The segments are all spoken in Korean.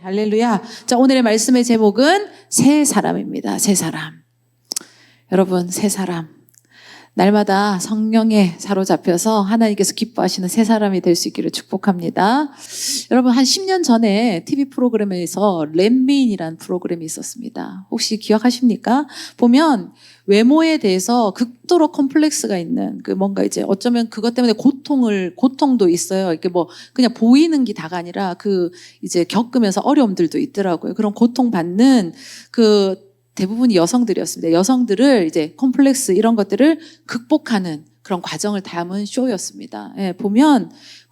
할렐루야. 자, 오늘의 말씀의 제목은 새 사람입니다. 새 사람. 여러분, 새 사람. 날마다 성령에 사로잡혀서 하나님께서 기뻐하시는 새 사람이 될 수 있기를 축복합니다. 여러분, 한 10년 전에 TV 프로그램에서 렛미인이라는 프로그램이 있었습니다. 혹시 기억하십니까? 보면 외모에 대해서 극도로 컴플렉스가 있는 뭔가 이제 어쩌면 그것 때문에 고통도 있어요. 이렇게 그냥 보이는 게 다가 아니라 이제 겪으면서 어려움들도 있더라고요. 그런 고통받는 대부분이 여성들이었습니다. 여성들을 이제 컴플렉스 이런 것들을 극복하는 그런 과정을 담은 쇼였습니다.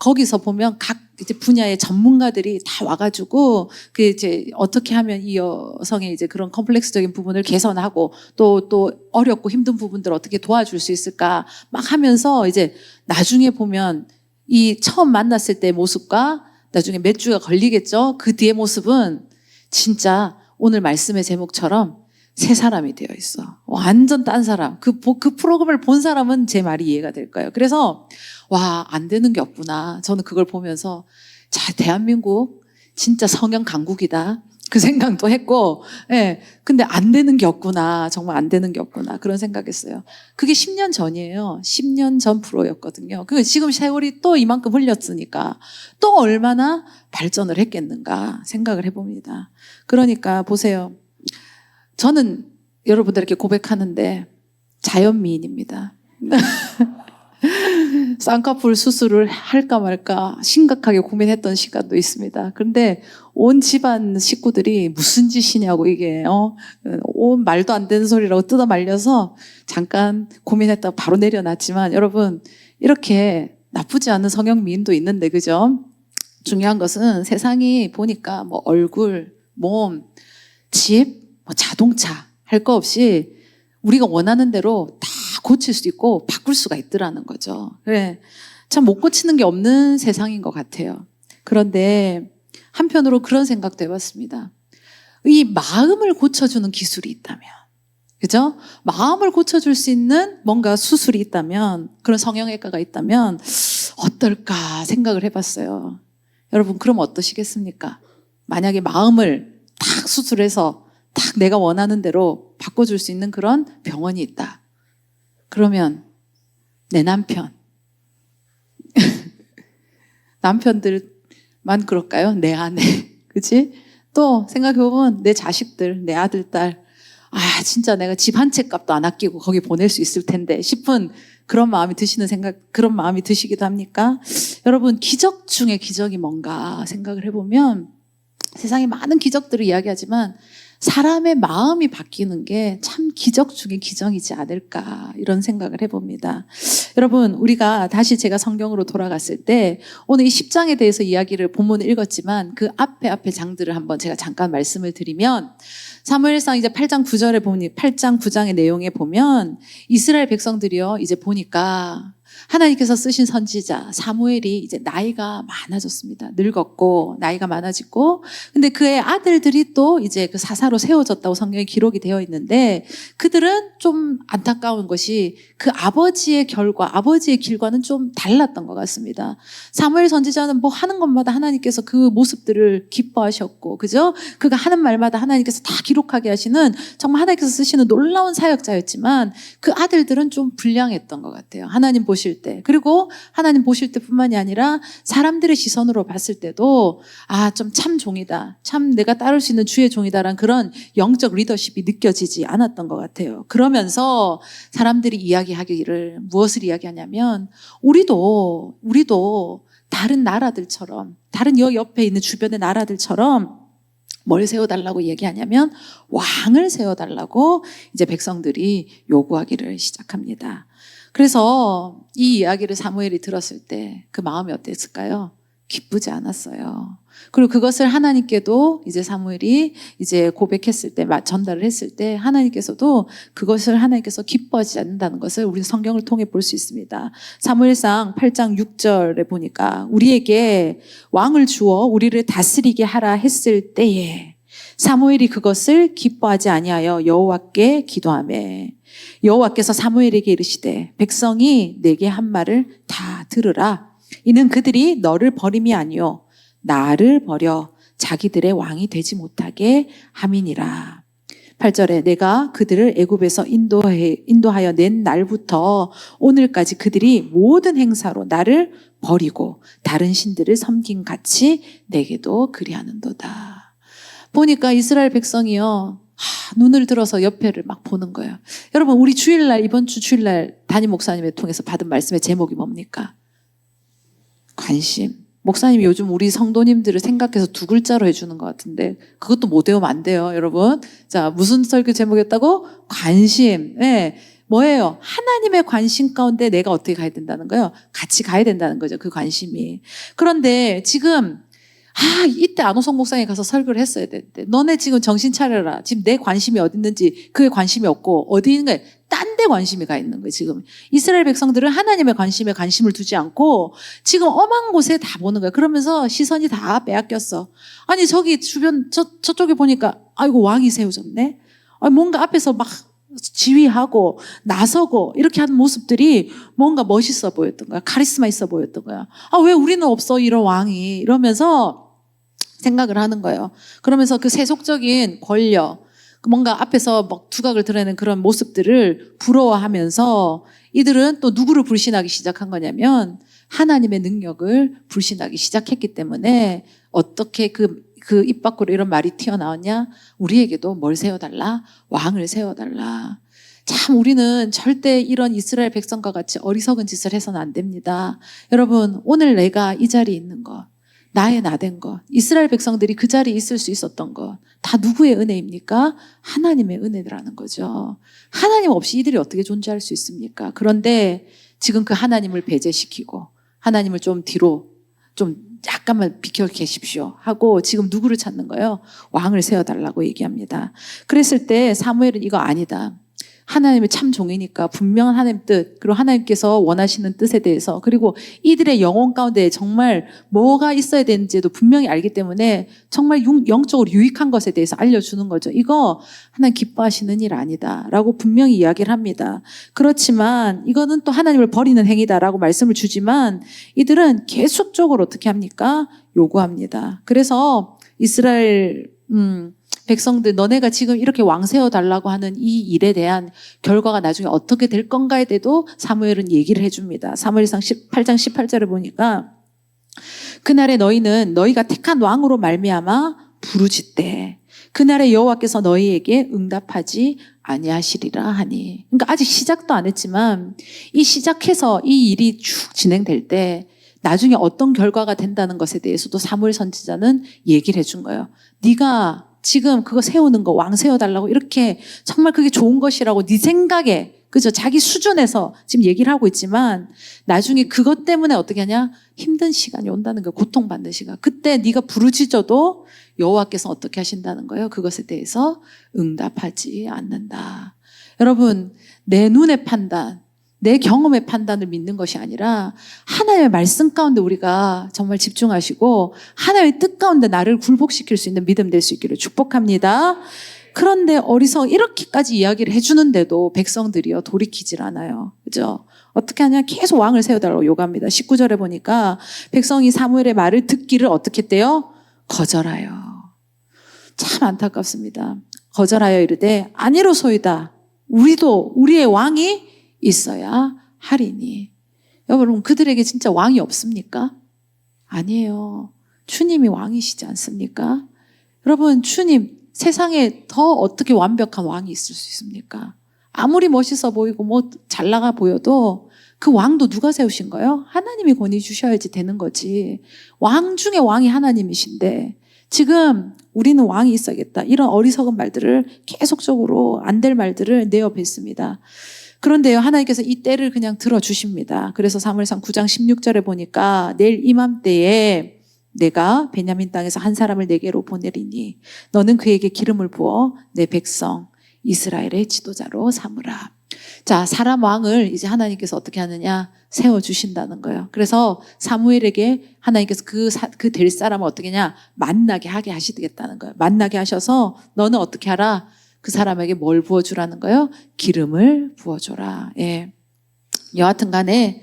거기서 보면 각 이제 분야의 전문가들이 다 와가지고 이제 어떻게 하면 이 여성의 이제 그런 컴플렉스적인 부분을 개선하고 또 어렵고 힘든 부분들을 어떻게 도와줄 수 있을까 막 하면서 이제 나중에 보면 이 처음 만났을 때의 모습과 나중에 몇 주가 걸리겠죠. 그 뒤의 모습은 진짜 오늘 말씀의 제목처럼 새 사람이 되어 있어. 완전 딴 사람. 그 프로그램을 본 사람은 제 말이 이해가 될 거예요. 그래서 안 되는 게 없구나. 저는 그걸 보면서 자, 대한민국 진짜 성형 강국이다. 그 생각도 했고, 근데 안 되는 게 없구나. 정말 안 되는 게 없구나. 그런 생각했어요. 그게 10년 전이에요. 10년 전 프로였거든요. 지금 세월이 또 이만큼 흘렸으니까 또 얼마나 발전을 했겠는가 생각을 해봅니다. 그러니까 보세요. 저는 여러분들에게 고백하는데 자연미인입니다. 쌍꺼풀 수술을 할까 말까 심각하게 고민했던 시간도 있습니다. 그런데 온 집안 식구들이 무슨 짓이냐고 이게 온 말도 안 되는 소리라고 뜯어 말려서 잠깐 고민했다가 바로 내려놨지만 여러분 이렇게 나쁘지 않은 성형미인도 있는데 그죠? 중요한 것은 세상이 보니까 얼굴, 몸, 집, 자동차 할 거 없이 우리가 원하는 대로 다 고칠 수 있고 바꿀 수가 있더라는 거죠. 그래, 참 못 고치는 게 없는 세상인 것 같아요. 그런데 한편으로 그런 생각도 해봤습니다. 이 마음을 고쳐주는 기술이 있다면, 그죠? 마음을 고쳐줄 수 있는 뭔가 수술이 있다면, 그런 성형외과가 있다면 어떨까 생각을 해봤어요. 여러분, 그럼 어떠시겠습니까? 만약에 마음을 딱 수술해서 딱 내가 원하는 대로 바꿔줄 수 있는 그런 병원이 있다. 그러면 내 남편, 남편들만 그럴까요? 내 아내, 그치? 또 생각해보면 내 자식들, 내 아들, 딸, 진짜 내가 집 한 채 값도 안 아끼고 거기 보낼 수 있을 텐데 싶은 그런 마음이 그런 마음이 드시기도 합니까? 여러분, 기적 중에 기적이 뭔가 생각을 해보면 세상에 많은 기적들을 이야기하지만 사람의 마음이 바뀌는 게 참 기적 중에 기적이지 않을까 이런 생각을 해봅니다. 여러분, 우리가 다시 제가 성경으로 돌아갔을 때 오늘 이 10장에 대해서 이야기를 본문을 읽었지만 그 앞에 장들을 한번 제가 잠깐 말씀을 드리면 사무엘상 이제 8장 9절에 보니 8장 9장의 내용에 보면 이스라엘 백성들이요 이제 보니까 하나님께서 쓰신 선지자 사무엘이 이제 나이가 많아졌습니다. 늙었고 나이가 많아지고 근데 그의 아들들이 또 이제 그 사사로 세워졌다고 성경에 기록이 되어 있는데 그들은 좀 안타까운 것이 그 아버지의 길과는 좀 달랐던 것 같습니다. 사무엘 선지자는 하는 것마다 하나님께서 그 모습들을 기뻐하셨고 그죠? 그가 하는 말마다 하나님께서 다 기록하게 하시는 정말 하나님께서 쓰시는 놀라운 사역자였지만 그 아들들은 좀 불량했던 것 같아요. 하나님 보실 때. 그리고 하나님 보실 때뿐만이 아니라 사람들의 시선으로 봤을 때도 좀 참 종이다. 참 내가 따를 수 있는 주의 종이다라는 그런 영적 리더십이 느껴지지 않았던 것 같아요. 그러면서 사람들이 이야기하기를 무엇을 이야기하냐면 우리도 다른 나라들처럼 다른 옆에 있는 주변의 나라들처럼 뭘 세워달라고 얘기하냐면 왕을 세워달라고 이제 백성들이 요구하기를 시작합니다. 그래서 이 이야기를 사무엘이 들었을 때 그 마음이 어땠을까요? 기쁘지 않았어요. 그리고 그것을 하나님께도 이제 사무엘이 이제 고백했을 때, 전달을 했을 때 하나님께서도 그것을 하나님께서 기뻐하지 않는다는 것을 우리 성경을 통해 볼 수 있습니다. 사무엘상 8장 6절에 보니까 우리에게 왕을 주어 우리를 다스리게 하라 했을 때에 사무엘이 그것을 기뻐하지 아니하여 여호와께 기도하매 여호와께서 사무엘에게 이르시되 백성이 내게 한 말을 다 들으라. 이는 그들이 너를 버림이 아니요 나를 버려 자기들의 왕이 되지 못하게 함이니라. 8절에 내가 그들을 애굽에서 인도하여 낸 날부터 오늘까지 그들이 모든 행사로 나를 버리고 다른 신들을 섬긴 같이 내게도 그리하는도다. 보니까 이스라엘 백성이요, 눈을 들어서 옆에를 막 보는 거예요. 여러분, 우리 주일날, 이번 주 주일날 담임 목사님을 통해서 받은 말씀의 제목이 뭡니까? 관심. 목사님이 요즘 우리 성도님들을 생각해서 두 글자로 해주는 것 같은데 그것도 못 외우면 안 돼요, 여러분. 자, 무슨 설교 제목이었다고? 관심. 네. 뭐예요? 하나님의 관심 가운데 내가 어떻게 가야 된다는 거예요? 같이 가야 된다는 거죠, 그 관심이. 그런데 지금 이때 안호성 목사님 가서 설교를 했어야 되는데 너네 지금 정신 차려라. 지금 내 관심이 어디 있는지 그에 관심이 없고 어디 있는 거야? 딴 데 관심이 가 있는 거예요. 지금 이스라엘 백성들은 하나님의 관심에 관심을 두지 않고 지금 엄한 곳에 다 보는 거예요. 그러면서 시선이 다 빼앗겼어. 아니 저기 주변 저쪽에 보니까 아이고 왕이 세워졌네. 뭔가 앞에서 막 지휘하고 나서고 이렇게 하는 모습들이 뭔가 멋있어 보였던 거야. 카리스마 있어 보였던 거야. 왜 우리는 없어 이런 왕이, 이러면서 생각을 하는 거예요. 그러면서 그 세속적인 권력, 뭔가 앞에서 막 두각을 드러내는 그런 모습들을 부러워하면서 이들은 또 누구를 불신하기 시작한 거냐면 하나님의 능력을 불신하기 시작했기 때문에 어떻게 그 입 밖으로 이런 말이 튀어나왔냐? 우리에게도 뭘 세워달라? 왕을 세워달라. 참 우리는 절대 이런 이스라엘 백성과 같이 어리석은 짓을 해서는 안 됩니다. 여러분, 오늘 내가 이 자리에 있는 것, 나의 나된 것, 이스라엘 백성들이 그 자리에 있을 수 있었던 것, 다 누구의 은혜입니까? 하나님의 은혜라는 거죠. 하나님 없이 이들이 어떻게 존재할 수 있습니까? 그런데 지금 그 하나님을 배제시키고 하나님을 좀 뒤로 좀 약간만 비켜 계십시오 하고 지금 누구를 찾는 거예요? 왕을 세워달라고 얘기합니다. 그랬을 때 사무엘은 이거 아니다. 하나님의 참 종이니까 분명한 하나님 뜻, 그리고 하나님께서 원하시는 뜻에 대해서, 그리고 이들의 영혼 가운데 정말 뭐가 있어야 되는지도 분명히 알기 때문에 정말 영적으로 유익한 것에 대해서 알려주는 거죠. 이거 하나님 기뻐하시는 일 아니다 라고 분명히 이야기를 합니다. 그렇지만 이거는 또 하나님을 버리는 행위다라고 말씀을 주지만 이들은 계속적으로 어떻게 합니까? 요구합니다. 그래서 이스라엘 백성들, 너네가 지금 이렇게 왕 세워달라고 하는 이 일에 대한 결과가 나중에 어떻게 될 건가에 대해도 사무엘은 얘기를 해줍니다. 사무엘상 8장 18절에 보니까 그날에 너희는 너희가 택한 왕으로 말미암아 부르짖되 그날에 여호와께서 너희에게 응답하지 아니하시리라 하니. 그러니까 아직 시작도 안 했지만 이 시작해서 이 일이 쭉 진행될 때 나중에 어떤 결과가 된다는 것에 대해서도 사무엘 선지자는 얘기를 해준 거예요. 네가 지금 그거 세우는 거, 왕 세워달라고 이렇게 정말 그게 좋은 것이라고 네 생각에, 그죠? 자기 수준에서 지금 얘기를 하고 있지만 나중에 그것 때문에 어떻게 하냐? 힘든 시간이 온다는 거예요. 고통받는 시간. 그때 네가 부르짖어도 여호와께서 어떻게 하신다는 거예요? 그것에 대해서 응답하지 않는다. 여러분, 내 눈의 판단, 내 경험의 판단을 믿는 것이 아니라 하나님의 말씀 가운데 우리가 정말 집중하시고 하나님의 뜻 가운데 나를 굴복시킬 수 있는 믿음 될 수 있기를 축복합니다. 그런데 이렇게까지 이야기를 해주는데도 백성들이요 돌이키질 않아요. 그죠? 어떻게 하냐? 계속 왕을 세워달라고 요구합니다. 19절에 보니까 백성이 사무엘의 말을 듣기를 어떻게 했대요? 거절하여. 참 안타깝습니다. 거절하여 이르되 아니로소이다. 우리의 왕이 있어야 하리니. 여러분, 그들에게 진짜 왕이 없습니까? 아니에요. 주님이 왕이시지 않습니까? 여러분, 주님, 세상에 더 어떻게 완벽한 왕이 있을 수 있습니까? 아무리 멋있어 보이고 뭐 잘 나가 보여도 그 왕도 누가 세우신 거예요? 하나님이 권위 주셔야지 되는 거지. 왕 중에 왕이 하나님이신데 지금 우리는 왕이 있어야겠다. 이런 어리석은 말들을 계속적으로 안 될 말들을 내어뱉습니다. 그런데요, 하나님께서 이 때를 그냥 들어주십니다. 그래서 사무엘상 9장 16절에 보니까 내일 이맘때에 내가 베냐민 땅에서 한 사람을 내게로 보내리니 너는 그에게 기름을 부어 내 백성 이스라엘의 지도자로 삼으라. 자, 사람 왕을 이제 하나님께서 어떻게 하느냐? 세워주신다는 거예요. 그래서 사무엘에게 하나님께서 그 될 사람을 어떻게 하냐? 만나게 하게 하시겠다는 거예요. 만나게 하셔서 너는 어떻게 하라? 그 사람에게 뭘 부어주라는 거예요? 기름을 부어줘라. 예. 여하튼 간에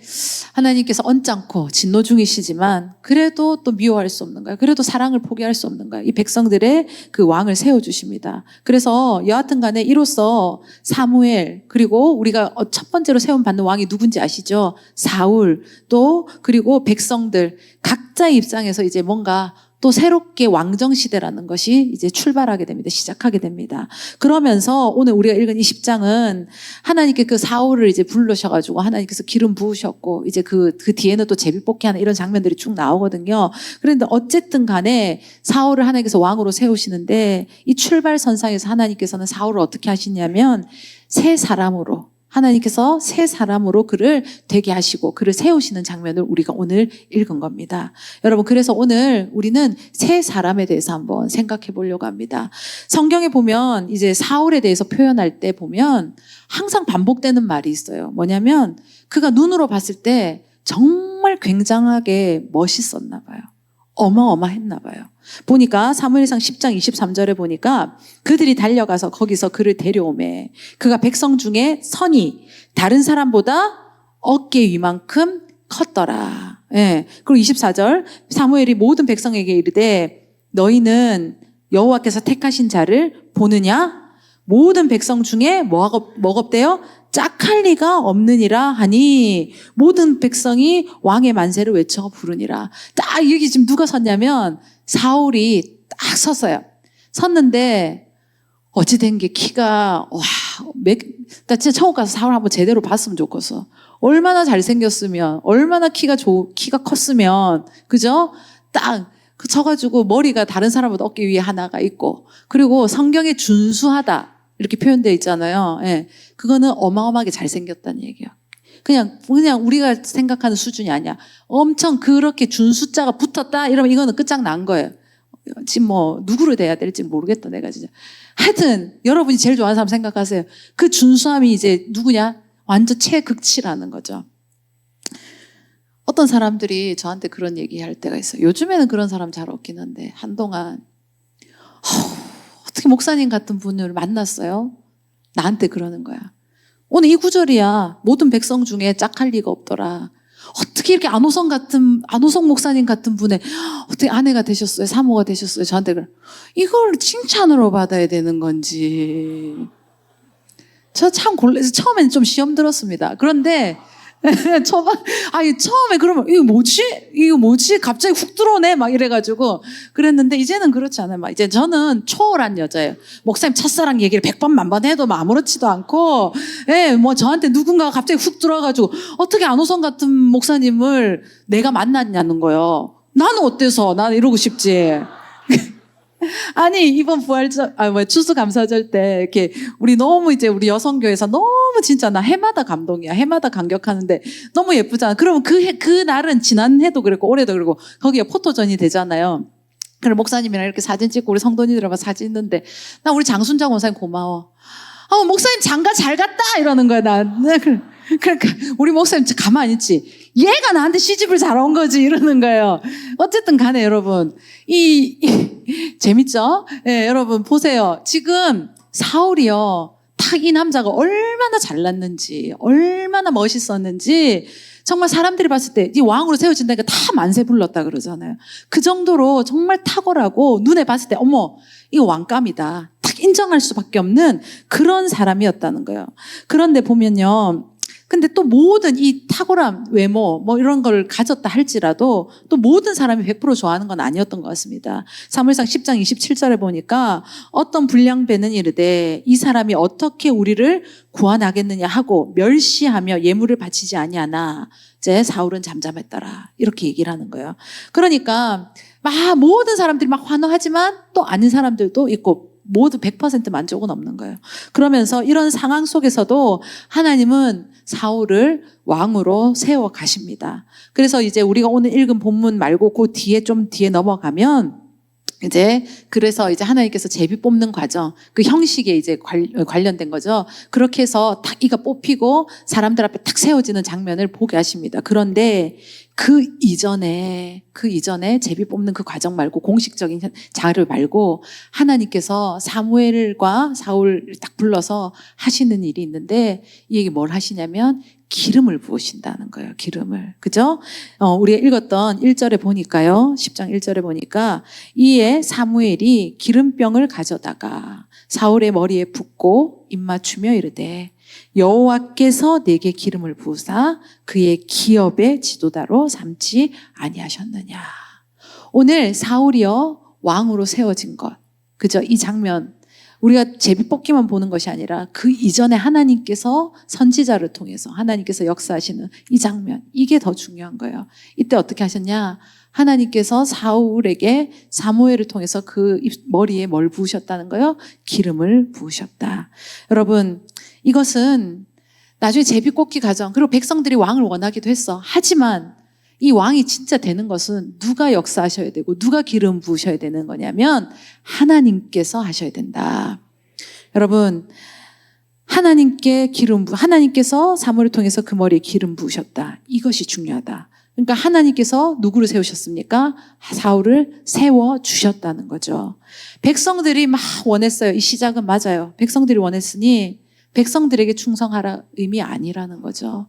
하나님께서 언짢고 진노 중이시지만 그래도 또 미워할 수 없는 거예요. 그래도 사랑을 포기할 수 없는 거예요. 이 백성들의 그 왕을 세워주십니다. 그래서 여하튼 간에 이로써 사무엘, 그리고 우리가 첫 번째로 세움받는 왕이 누군지 아시죠? 사울, 또 그리고 백성들 각자의 입장에서 이제 뭔가 또 새롭게 왕정시대라는 것이 이제 출발하게 됩니다. 시작하게 됩니다. 그러면서 오늘 우리가 읽은 이 10장은 하나님께 그 사울을 이제 부르셔가지고 하나님께서 기름 부으셨고 이제 그 뒤에는 또 제비뽑기 하는 이런 장면들이 쭉 나오거든요. 그런데 어쨌든 간에 사울을 하나님께서 왕으로 세우시는데 이 출발선상에서 하나님께서는 사울을 어떻게 하시냐면 새 사람으로 하나님께서 새 사람으로 그를 되게 하시고 그를 세우시는 장면을 우리가 오늘 읽은 겁니다. 여러분, 그래서 오늘 우리는 새 사람에 대해서 한번 생각해 보려고 합니다. 성경에 보면 이제 사울에 대해서 표현할 때 보면 항상 반복되는 말이 있어요. 뭐냐면 그가 눈으로 봤을 때 정말 굉장하게 멋있었나 봐요. 어마어마했나 봐요. 보니까 사무엘상 10장 23절에 보니까 그들이 달려가서 거기서 그를 데려오매 그가 백성 중에 선이 다른 사람보다 어깨 위만큼 컸더라. 예. 그리고 24절 사무엘이 모든 백성에게 이르되 너희는 여호와께서 택하신 자를 보느냐? 모든 백성 중에 뭐가 없대요? 짝할 리가 없느니라 하니 모든 백성이 왕의 만세를 외쳐 부르니라. 딱 여기 지금 누가 섰냐면 사울이 딱 섰어요. 섰는데 어찌 된 게 키가 나 진짜 천국 가서 사울 한번 제대로 봤으면 좋겠어. 얼마나 잘생겼으면, 얼마나 키가 컸으면, 그죠? 딱 서가지고 머리가 다른 사람보다 어깨 위에 하나가 있고, 그리고 성경에 준수하다 이렇게 표현되어 있잖아요. 예. 그거는 어마어마하게 잘생겼다는 얘기예요. 그냥 우리가 생각하는 수준이 아니야. 엄청 그렇게 준수자가 붙었다 이러면 이거는 끝장난 거예요. 지금 뭐 누구를 대해야 될지 모르겠다 내가 진짜. 하여튼 여러분이 제일 좋아하는 사람 생각하세요. 그 준수함이 이제 누구냐? 완전 최극치라는 거죠. 어떤 사람들이 저한테 그런 얘기할 때가 있어요. 요즘에는 그런 사람 잘 없긴 한데 한동안 어떻게 목사님 같은 분을 만났어요? 나한테 그러는 거야. 오늘 이 구절이야. 모든 백성 중에 짝할 리가 없더라. 어떻게 이렇게 안호성 목사님 같은 분의 어떻게 아내가 되셨어요? 사모가 되셨어요? 저한테 그래. 이걸 칭찬으로 받아야 되는 건지. 저 참 처음에는 좀 시험 들었습니다. 그런데 처음에 그러면 이거 뭐지? 갑자기 훅 들어오네 막 이래가지고 그랬는데 이제는 그렇지 않아요. 막 이제 저는 초월한 여자예요. 목사님 첫사랑 얘기를 100번 만번 해도 막 아무렇지도 않고, 뭐 저한테 누군가가 갑자기 훅 들어와가지고 어떻게 안호성 같은 목사님을 내가 만났냐는 거예요. 나는 어때서? 나는 이러고 싶지. 아니, 이번 추수감사절 때, 이렇게, 우리 여성교회에서 너무 진짜 나 해마다 감동이야. 해마다 감격하는데 너무 예쁘잖아. 그러면 그 날은 지난해도 그랬고, 올해도 그랬고, 거기에 포토전이 되잖아요. 그럼 목사님이랑 이렇게 사진 찍고 우리 성도님들하고 사진 있는데, 나 우리 장순자 원사님 고마워. 목사님 장가 잘 갔다! 이러는 거야, 그러니까, 우리 목사님 가만히 있지. 얘가 나한테 시집을 잘 온 거지, 이러는 거예요. 어쨌든 간에 여러분, 재밌죠? 예, 여러분, 보세요. 지금 사울이요. 딱 이 남자가 얼마나 잘났는지, 얼마나 멋있었는지, 정말 사람들이 봤을 때, 이 왕으로 세워진다니까 다 만세 불렀다 그러잖아요. 그 정도로 정말 탁월하고, 눈에 봤을 때, 어머, 이거 왕감이다. 딱 인정할 수밖에 없는 그런 사람이었다는 거예요. 그런데 보면요. 근데 또 모든 이 탁월함, 외모, 뭐 이런 걸 가졌다 할지라도 또 모든 사람이 100% 좋아하는 건 아니었던 것 같습니다. 사무엘상 10장 27절에 보니까 어떤 불량배는 이르되 이 사람이 어떻게 우리를 구원하겠느냐 하고 멸시하며 예물을 바치지 아니하나 이제 사울은 잠잠했더라. 이렇게 얘기를 하는 거예요. 그러니까 막 모든 사람들이 막 환호하지만 또 아닌 사람들도 있고 모두 100% 만족은 없는 거예요. 그러면서 이런 상황 속에서도 하나님은 사울을 왕으로 세워 가십니다. 그래서 이제 우리가 오늘 읽은 본문 말고 그 뒤에 넘어가면 그래서 이제 하나님께서 제비 뽑는 과정, 그 형식에 이제 관련된 거죠. 그렇게 해서 딱 이가 뽑히고 사람들 앞에 딱 세워지는 장면을 보게 하십니다. 그런데 그 이전에 제비 뽑는 그 과정 말고 공식적인 자료 말고 하나님께서 사무엘과 사울을 딱 불러서 하시는 일이 있는데 이 얘기 뭘 하시냐면 기름을 부으신다는 거예요. 기름을. 그죠? 우리가 읽었던 1절에 보니까요. 10장 1절에 보니까 이에 사무엘이 기름병을 가져다가 사울의 머리에 붓고 입맞추며 이르되 여호와께서 내게 기름을 부으사 그의 기업의 지도자로 삼지 아니하셨느냐. 오늘 사울이요 왕으로 세워진 것. 그죠? 이 장면. 우리가 제비뽑기만 보는 것이 아니라 그 이전에 하나님께서 선지자를 통해서 하나님께서 역사하시는 이 장면, 이게 더 중요한 거예요. 이때 어떻게 하셨냐? 하나님께서 사울에게 사무엘을 통해서 그 머리에 뭘 부으셨다는 거예요? 기름을 부으셨다. 여러분, 이것은 나중에 제비뽑기 과정, 그리고 백성들이 왕을 원하기도 했어. 하지만 이 왕이 진짜 되는 것은 누가 역사하셔야 되고 누가 기름 부으셔야 되는 거냐면 하나님께서 하셔야 된다. 여러분, 하나님께서 사무엘을 통해서 그 머리에 기름 부으셨다. 이것이 중요하다. 그러니까 하나님께서 누구를 세우셨습니까? 사울을 세워주셨다는 거죠. 백성들이 막 원했어요. 이 시작은 맞아요. 백성들이 원했으니 백성들에게 충성하라 의미 아니라는 거죠.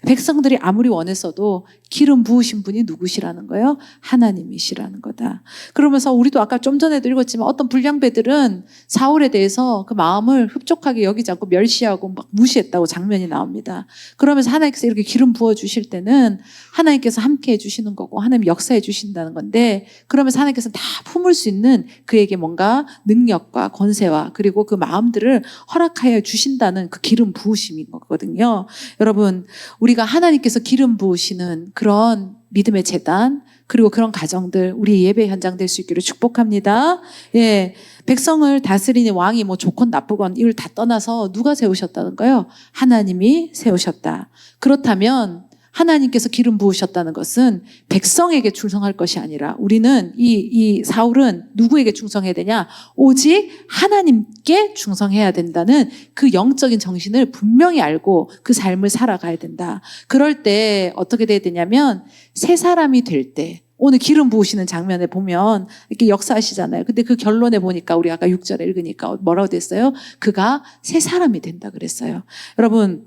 백성들이 아무리 원했어도 기름 부으신 분이 누구시라는 거예요? 하나님이시라는 거다. 그러면서 우리도 아까 좀 전에도 읽었지만 어떤 불량배들은 사울에 대해서 그 마음을 흡족하게 여기지 않고 멸시하고 막 무시했다고 장면이 나옵니다. 그러면서 하나님께서 이렇게 기름 부어주실 때는 하나님께서 함께 해주시는 거고 하나님 역사해 주신다는 건데, 그러면서 하나님께서 다 품을 수 있는 그에게 뭔가 능력과 권세와 그리고 그 마음들을 허락하여 주신다는 그 기름 부으심인 거거든요. 여러분, 우리가 하나님께서 기름 부으시는 그런 믿음의 재단 그리고 그런 가정들, 우리 예배 현장 될 수 있기를 축복합니다. 예, 백성을 다스리는 왕이 뭐 좋건 나쁘건 이걸 다 떠나서 누가 세우셨다는 거예요? 하나님이 세우셨다. 그렇다면 하나님께서 기름 부으셨다는 것은 백성에게 충성할 것이 아니라 우리는 이 사울은 누구에게 충성해야 되냐? 오직 하나님께 충성해야 된다는 그 영적인 정신을 분명히 알고 그 삶을 살아가야 된다. 그럴 때 어떻게 돼야 되냐면 새 사람이 될 때, 오늘 기름 부으시는 장면에 보면 이렇게 역사하시잖아요. 근데 그 결론에 보니까 우리 아까 6절에 읽으니까 뭐라고 됐어요? 그가 새 사람이 된다 그랬어요. 여러분,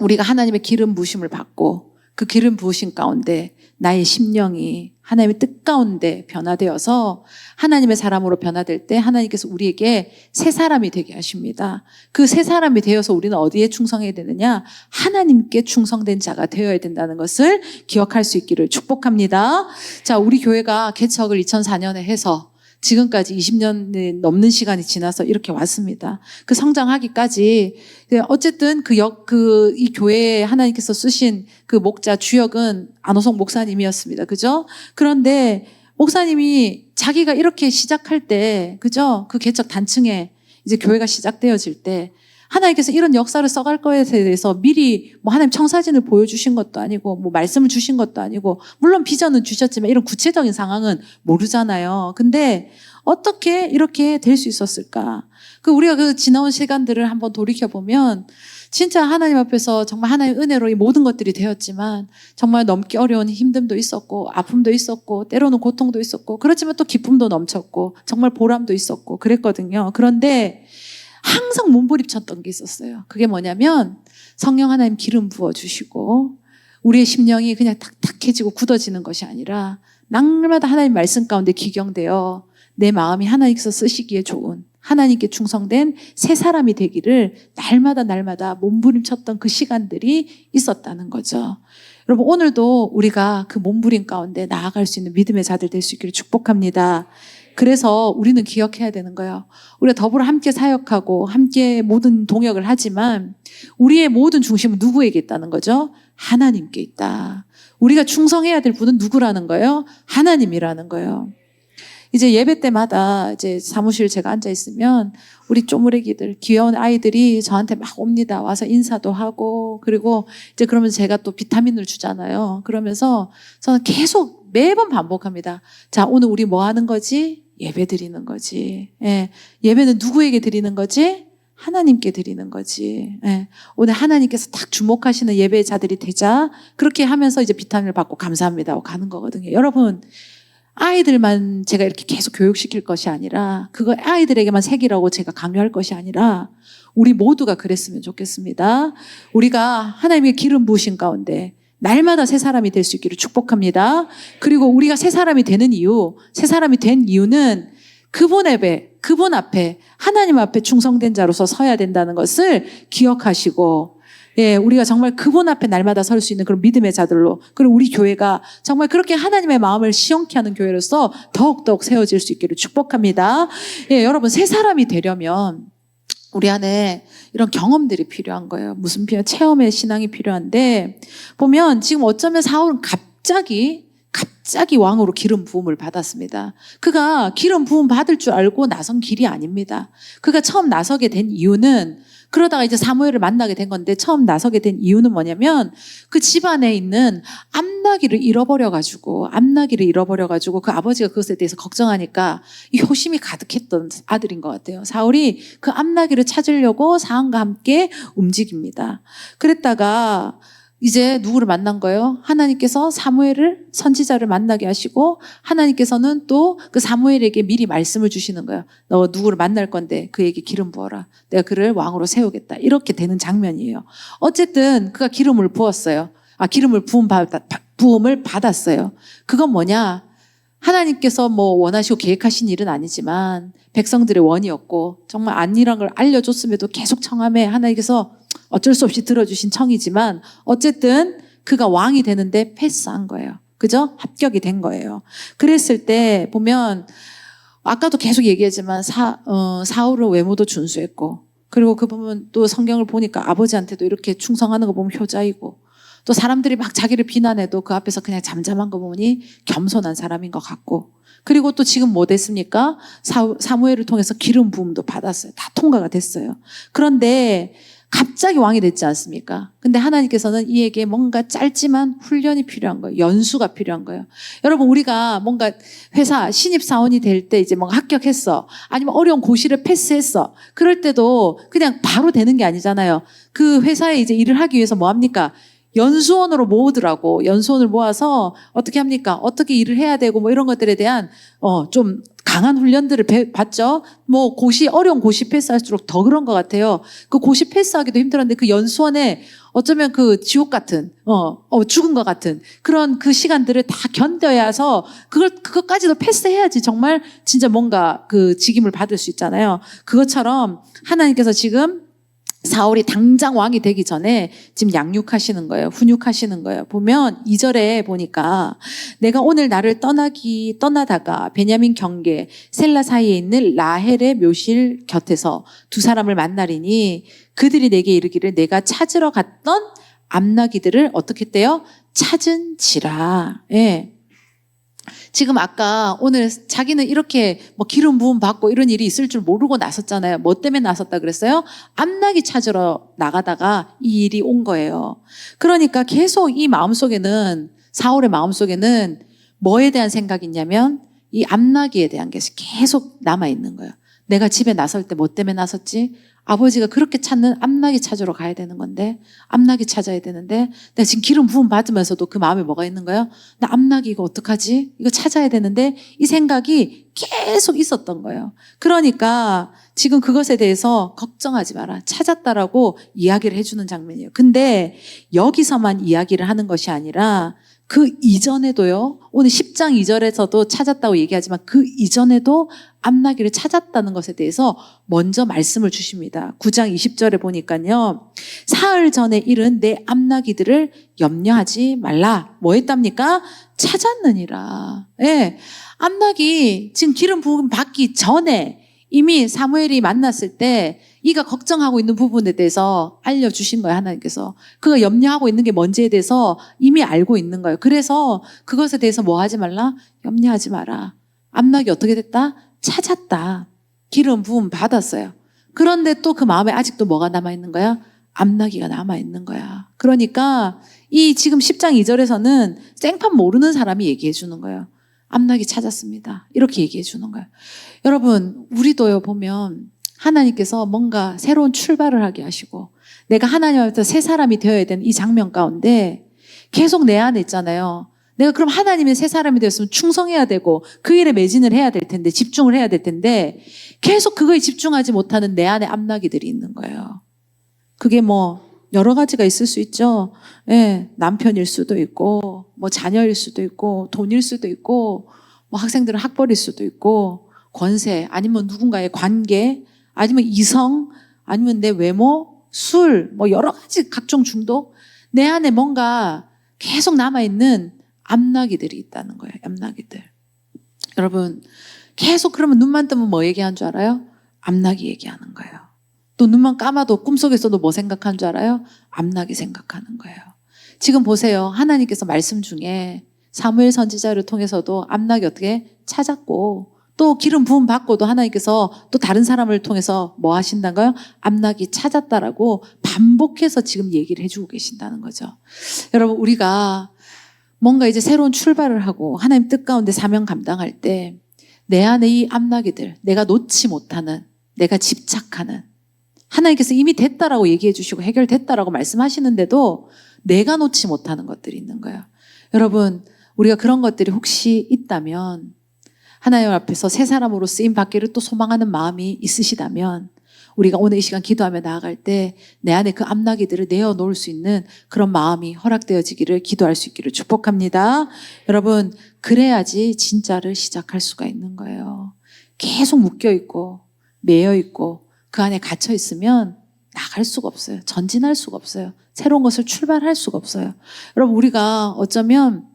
우리가 하나님의 기름 부으심을 받고 그 기름 부으신 가운데 나의 심령이 하나님의 뜻 가운데 변화되어서 하나님의 사람으로 변화될 때 하나님께서 우리에게 새 사람이 되게 하십니다. 그 새 사람이 되어서 우리는 어디에 충성해야 되느냐? 하나님께 충성된 자가 되어야 된다는 것을 기억할 수 있기를 축복합니다. 자, 우리 교회가 개척을 2004년에 해서 지금까지 20년이 넘는 시간이 지나서 이렇게 왔습니다. 그 성장하기까지 어쨌든 이 교회에 하나님께서 쓰신 그 목자 주역은 안호성 목사님이었습니다. 그죠? 그런데 목사님이 자기가 이렇게 시작할 때, 그죠? 그 개척 단층에 이제 교회가 시작되어질 때 하나님께서 이런 역사를 써갈 거에 대해서 미리 뭐 하나님 청사진을 보여주신 것도 아니고 뭐 말씀을 주신 것도 아니고, 물론 비전은 주셨지만 이런 구체적인 상황은 모르잖아요. 근데 어떻게 이렇게 될 수 있었을까? 우리가 그 지나온 시간들을 한번 돌이켜보면 진짜 하나님 앞에서 정말 하나님의 은혜로 이 모든 것들이 되었지만 정말 넘기 어려운 힘듦도 있었고 아픔도 있었고 때로는 고통도 있었고, 그렇지만 또 기쁨도 넘쳤고 정말 보람도 있었고 그랬거든요. 그런데 항상 몸부림쳤던 게 있었어요. 그게 뭐냐면 성령 하나님 기름 부어주시고 우리의 심령이 그냥 탁탁해지고 굳어지는 것이 아니라 날마다 하나님 말씀 가운데 기경되어 내 마음이 하나님께서 쓰시기에 좋은 하나님께 충성된 새 사람이 되기를 날마다 몸부림쳤던 그 시간들이 있었다는 거죠. 여러분, 오늘도 우리가 그 몸부림 가운데 나아갈 수 있는 믿음의 자들 될 수 있기를 축복합니다. 그래서 우리는 기억해야 되는 거예요. 우리가 더불어 함께 사역하고 함께 모든 동역을 하지만 우리의 모든 중심은 누구에게 있다는 거죠? 하나님께 있다. 우리가 충성해야 될 분은 누구라는 거예요? 하나님이라는 거예요. 이제 예배 때마다 이제 사무실 제가 앉아 있으면 우리 쪼무레기들, 귀여운 아이들이 저한테 막 옵니다. 와서 인사도 하고, 그리고 이제 그러면 제가 또 비타민을 주잖아요. 그러면서 저는 계속 매번 반복합니다. 자, 오늘 우리 뭐 하는 거지? 예배 드리는 거지. 예. 예배는 누구에게 드리는 거지? 하나님께 드리는 거지. 예. 오늘 하나님께서 딱 주목하시는 예배자들이 되자. 그렇게 하면서 이제 비타민을 받고 감사합니다 하고 가는 거거든요. 여러분, 아이들만 제가 이렇게 계속 교육시킬 것이 아니라 그거 아이들에게만 새기라고 제가 강요할 것이 아니라 우리 모두가 그랬으면 좋겠습니다. 우리가 하나님의 기름 부으신 가운데 날마다 새 사람이 될 수 있기를 축복합니다. 그리고 우리가 새 사람이 되는 새 사람이 된 이유는 그분 앞에 하나님 앞에 충성된 자로서 서야 된다는 것을 기억하시고, 예, 우리가 정말 그분 앞에 날마다 설 수 있는 그런 믿음의 자들로, 그리고 우리 교회가 정말 그렇게 하나님의 마음을 시원케 하는 교회로서 더욱더욱 세워질 수 있기를 축복합니다. 예, 여러분, 새 사람이 되려면 우리 안에 이런 경험들이 필요한 거예요. 무슨 체험의 신앙이 필요한데, 보면 지금 어쩌면 사울은 갑자기 왕으로 기름 부음을 받았습니다. 그가 기름 부음 받을 줄 알고 나선 길이 아닙니다. 그가 처음 나서게 된 이유는, 그러다가 이제 사무엘을 만나게 된 건데, 처음 나서게 된 이유는 뭐냐면 그 집안에 있는 암나기를 잃어버려가지고 그 아버지가 그것에 대해서 걱정하니까 이 효심이 가득했던 아들인 것 같아요. 사울이 그 암나기를 찾으려고 사람과 함께 움직입니다. 그랬다가 이제 누구를 만난 거예요? 하나님께서 사무엘을, 선지자를 만나게 하시고, 하나님께서는 또 그 사무엘에게 미리 말씀을 주시는 거예요. 너 누구를 만날 건데 그에게 기름 부어라. 내가 그를 왕으로 세우겠다. 이렇게 되는 장면이에요. 어쨌든 그가 기름을 부었어요. 부음을 받았어요. 그건 뭐냐? 하나님께서 원하시고 계획하신 일은 아니지만 백성들의 원이었고, 정말 아니란 걸 알려줬음에도 계속 청함에 하나님께서 어쩔 수 없이 들어주신 청이지만, 어쨌든 그가 왕이 되는데 패스한 거예요. 그죠? 합격이 된 거예요. 그랬을 때 보면, 아까도 계속 얘기했지만 사울은 외모도 준수했고, 그리고 그 보면 또 성경을 보니까 아버지한테도 이렇게 충성하는 거 보면 효자이고, 또 사람들이 막 자기를 비난해도 그 앞에서 그냥 잠잠한 거 보니 겸손한 사람인 것 같고, 그리고 또 지금 뭐 됐습니까? 사무엘을 통해서 기름 부음도 받았어요. 다 통과가 됐어요. 그런데 갑자기 왕이 됐지 않습니까? 근데 하나님께서는 이에게 뭔가 짧지만 훈련이 필요한 거예요. 연수가 필요한 거예요. 여러분, 우리가 뭔가 회사 신입사원이 될 때 이제 뭔가 합격했어. 아니면 어려운 고시를 패스했어. 그럴 때도 그냥 바로 되는 게 아니잖아요. 그 회사에 이제 일을 하기 위해서 뭐 합니까? 연수원으로 모으더라고. 연수원을 모아서 어떻게 합니까? 어떻게 일을 해야 되고 이런 것들에 대한 좀 강한 훈련들을 받죠. 어려운 고시 패스할수록 더 그런 것 같아요. 그 고시 패스하기도 힘들었는데 그 연수원에 어쩌면 그 지옥 같은, 죽은 것 같은 그런 그 시간들을 다 견뎌야 해서 그것까지도 패스해야지 정말 진짜 뭔가 그 직임을 받을 수 있잖아요. 그것처럼 하나님께서 지금 사울이 당장 왕이 되기 전에 지금 양육하시는 거예요. 훈육하시는 거예요. 보면 2절에 보니까 내가 오늘 나를 떠나다가 베냐민 경계 셀라 사이에 있는 라헬의 묘실 곁에서 두 사람을 만나리니 그들이 내게 이르기를 내가 찾으러 갔던 암나기들을 어떻게 했대요? 찾은지라. 예. 지금 아까 오늘 자기는 이렇게 기름 부음 받고 이런 일이 있을 줄 모르고 나섰잖아요. 뭐 때문에 나섰다 그랬어요? 암나기 찾으러 나가다가 이 일이 온 거예요. 그러니까 계속 이 마음속에는, 사울의 마음속에는 뭐에 대한 생각이 있냐면 이 암나기에 대한 게 계속 남아있는 거예요. 내가 집에 나설 때 뭐 때문에 나섰지? 아버지가 그렇게 찾는 암나기 찾으러 가야 되는 건데, 암나기 찾아야 되는데, 내가 지금 기름 부음 받으면서도 그 마음에 뭐가 있는 거예요? 나 암나기 이거 어떡하지? 이거 찾아야 되는데, 이 생각이 계속 있었던 거예요. 그러니까 지금 그것에 대해서 걱정하지 마라. 찾았다라고 이야기를 해주는 장면이에요. 근데 여기서만 이야기를 하는 것이 아니라 그 이전에도요, 오늘 10장 2절에서도 찾았다고 얘기하지만 그 이전에도 암나기를 찾았다는 것에 대해서 먼저 말씀을 주십니다. 9장 20절에 보니까요, 사흘 전에 일은 내 암나기들을 염려하지 말라. 뭐 했답니까? 찾았느니라. 예. 암나기 지금 기름 부음 받기 전에 이미 사무엘이 만났을 때 이가 걱정하고 있는 부분에 대해서 알려주신 거예요, 하나님께서. 그가 염려하고 있는 게 뭔지에 대해서 이미 알고 있는 거예요. 그래서 그것에 대해서 뭐 하지 말라? 염려하지 마라. 암나기 어떻게 됐다? 찾았다. 기름 부음 받았어요. 그런데 또 그 마음에 아직도 뭐가 남아있는 거야? 암나기가 남아있는 거야. 그러니까 이 지금 10장 2절에서는 생판 모르는 사람이 얘기해 주는 거예요. 암나기 찾았습니다. 이렇게 얘기해 주는 거예요. 여러분, 우리도요, 보면 하나님께서 뭔가 새로운 출발을 하게 하시고 내가 하나님 앞에서 새 사람이 되어야 되는 이 장면 가운데 계속 내 안에 있잖아요. 내가 그럼 하나님의 새 사람이 되었으면 충성해야 되고 그 일에 매진을 해야 될 텐데, 집중을 해야 될 텐데 계속 그거에 집중하지 못하는 내 안에 암나기들이 있는 거예요. 그게 뭐 여러 가지가 있을 수 있죠. 예, 남편일 수도 있고 뭐 자녀일 수도 있고 돈일 수도 있고 뭐 학생들은 학벌일 수도 있고 권세, 아니면 누군가의 관계, 아니면 이성, 아니면 내 외모, 술, 뭐 여러 가지 각종 중독, 내 안에 뭔가 계속 남아있는 암나기들이 있다는 거예요. 암나기들. 여러분, 계속 그러면 눈만 뜨면 뭐 얘기하는 줄 알아요? 암나기 얘기하는 거예요. 또 눈만 감아도 꿈속에서도 뭐 생각하는 줄 알아요? 암나기 생각하는 거예요. 지금 보세요. 하나님께서 말씀 중에 사무엘 선지자를 통해서도 암나기 어떻게 찾았고, 또 기름 부음 받고도 하나님께서 또 다른 사람을 통해서 뭐 하신다고요? 암나기 찾았다라고 반복해서 지금 얘기를 해주고 계신다는 거죠. 여러분, 우리가 뭔가 이제 새로운 출발을 하고 하나님 뜻 가운데 사명 감당할 때 내 안에 이 암나기들, 내가 놓지 못하는, 내가 집착하는, 하나님께서 이미 됐다라고 얘기해 주시고 해결됐다라고 말씀하시는데도 내가 놓지 못하는 것들이 있는 거예요. 여러분, 우리가 그런 것들이 혹시 있다면, 하나님 앞에서 새 사람으로 쓰임 받기를 또 소망하는 마음이 있으시다면, 우리가 오늘 이 시간 기도하며 나아갈 때 내 안에 그 암나기들을 내어놓을 수 있는 그런 마음이 허락되어지기를, 기도할 수 있기를 축복합니다. 여러분, 그래야지 진짜를 시작할 수가 있는 거예요. 계속 묶여있고 매여있고 그 안에 갇혀있으면 나갈 수가 없어요. 전진할 수가 없어요. 새로운 것을 출발할 수가 없어요. 여러분, 우리가 어쩌면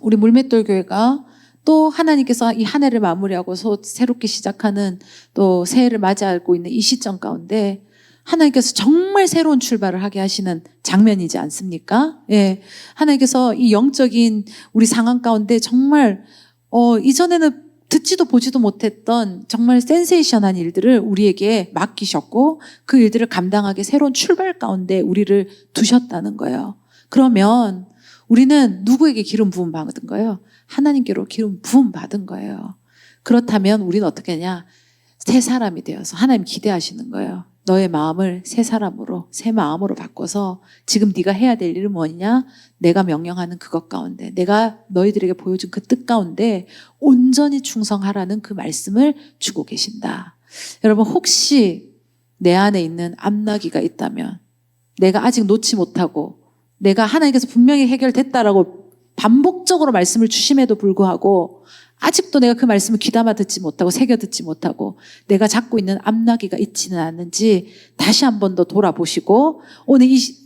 우리 물맷돌 교회가 또 하나님께서 이 한 해를 마무리하고 새롭게 시작하는 또 새해를 맞이하고 있는 이 시점 가운데 하나님께서 정말 새로운 출발을 하게 하시는 장면이지 않습니까? 예. 하나님께서 이 영적인 우리 상황 가운데 정말 이전에는 듣지도 보지도 못했던 정말 센세이션한 일들을 우리에게 맡기셨고 그 일들을 감당하게 새로운 출발 가운데 우리를 두셨다는 거예요. 그러면 우리는 누구에게 기름 부음 받은 거예요? 하나님께로 기름 부음 받은 거예요. 그렇다면 우리는 어떻게 하냐? 새 사람이 되어서 하나님 기대하시는 거예요. 너의 마음을 새 사람으로, 새 마음으로 바꿔서 지금 네가 해야 될 일은 뭐냐? 내가 명령하는 그것 가운데, 내가 너희들에게 보여준 그 뜻 가운데 온전히 충성하라는 그 말씀을 주고 계신다. 여러분, 혹시 내 안에 있는 암나기가 있다면, 내가 아직 놓지 못하고 내가 하나님께서 분명히 해결됐다라고 반복적으로 말씀을 주심에도 불구하고 아직도 내가 그 말씀을 귀담아 듣지 못하고 새겨 듣지 못하고 내가 잡고 있는 암나기가 있지는 않는지 다시 한 번 더 돌아보시고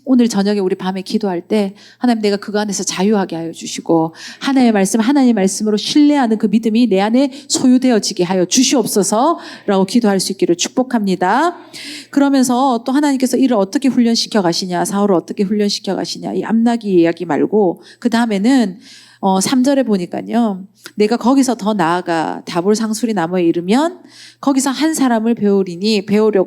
오늘 저녁에 우리 밤에 기도할 때 하나님, 내가 그거 안에서 자유하게 하여 주시고 하나님의 말씀, 하나님의 말씀으로 신뢰하는 그 믿음이 내 안에 소유되어지게 하여 주시옵소서라고 기도할 수 있기를 축복합니다. 그러면서 또 하나님께서 이를 어떻게 훈련시켜 가시냐, 사울을 어떻게 훈련시켜 가시냐, 이 암나기 이야기 말고 그 다음에는 3절에 보니까요, 내가 거기서 더 나아가 다볼 상수리 나무에 이르면 거기서 한 사람을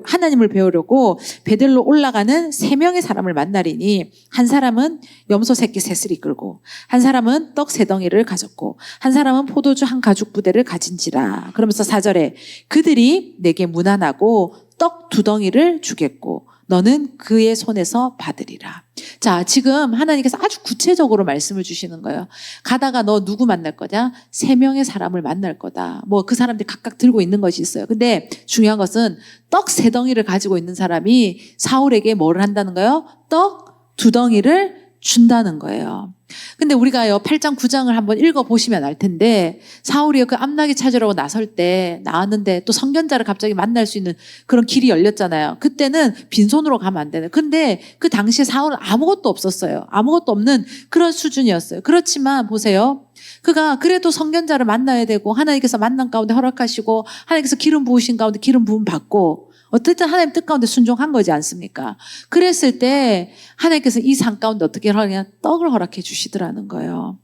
하나님을 배우려고 베들로 올라가는 3명의 사람을 만나리니 한 사람은 염소 새끼 셋을 이끌고 한 사람은 떡 3덩이를 가졌고 한 사람은 포도주 한 가죽 부대를 가진지라. 그러면서 4절에 그들이 내게 문안하고 떡 2덩이를 주겠고 너는 그의 손에서 받으리라. 자, 지금 하나님께서 아주 구체적으로 말씀을 주시는 거예요. 가다가 너 누구 만날 거냐? 3명의 사람을 만날 거다. 뭐 그 사람들이 각각 들고 있는 것이 있어요. 근데 중요한 것은 떡 3덩이를 가지고 있는 사람이 사울에게 뭐를 한다는 거예요? 떡 2덩이를 준다는 거예요. 근데 우리가요 8장 9장을 한번 읽어보시면 알 텐데 사울이 그 암나기 찾으려고 나왔는데 또 선견자를 갑자기 만날 수 있는 그런 길이 열렸잖아요. 그때는 빈손으로 가면 안 되는. 근데 그 당시에 사울은 아무것도 없었어요. 아무것도 없는 그런 수준이었어요. 그렇지만 보세요. 그가 그래도 선견자를 만나야 되고 하나님께서 만난 가운데 허락하시고 하나님께서 기름 부으신 가운데 기름 부음 받고 어쨌든 하나님 뜻 가운데 순종한 거지 않습니까? 그랬을 때 하나님께서 이 산 가운데 어떻게 하냐? 떡을 허락해 주시더라는 거예요.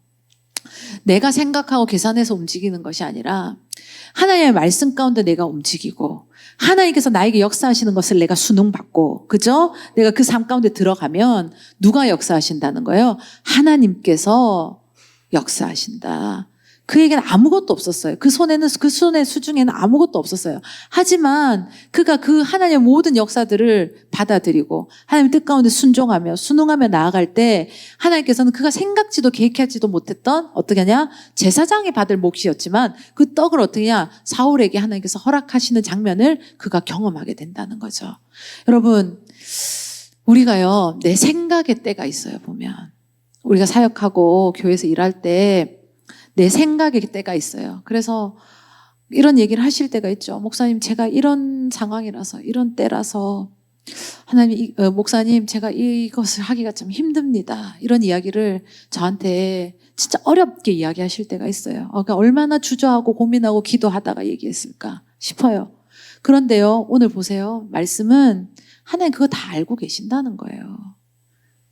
내가 생각하고 계산해서 움직이는 것이 아니라 하나님의 말씀 가운데 내가 움직이고 하나님께서 나에게 역사하시는 것을 내가 순응받고, 그죠? 내가 그 삶 가운데 들어가면 누가 역사하신다는 거예요? 하나님께서 역사하신다. 그에게는 아무것도 없었어요. 그 손의 수중에는 아무것도 없었어요. 하지만 그가 그 하나님의 모든 역사들을 받아들이고 하나님의 뜻 가운데 순종하며 나아갈 때 하나님께서는 그가 생각지도 계획하지도 못했던 어떻게 하냐? 제사장이 받을 몫이었지만 그 떡을 어떻게 하냐? 사울에게 하나님께서 허락하시는 장면을 그가 경험하게 된다는 거죠. 여러분, 우리가요, 내 생각의 때가 있어요, 보면. 우리가 사역하고 교회에서 일할 때 내 생각의 때가 있어요. 그래서 이런 얘기를 하실 때가 있죠. 목사님, 제가 이런 상황이라서, 이런 때라서 하나님, 목사님, 제가 이것을 하기가 좀 힘듭니다. 이런 이야기를 저한테 진짜 어렵게 이야기하실 때가 있어요. 그러니까 얼마나 주저하고 고민하고 기도하다가 얘기했을까 싶어요. 그런데요, 오늘 보세요. 말씀은 하나님 그거 다 알고 계신다는 거예요.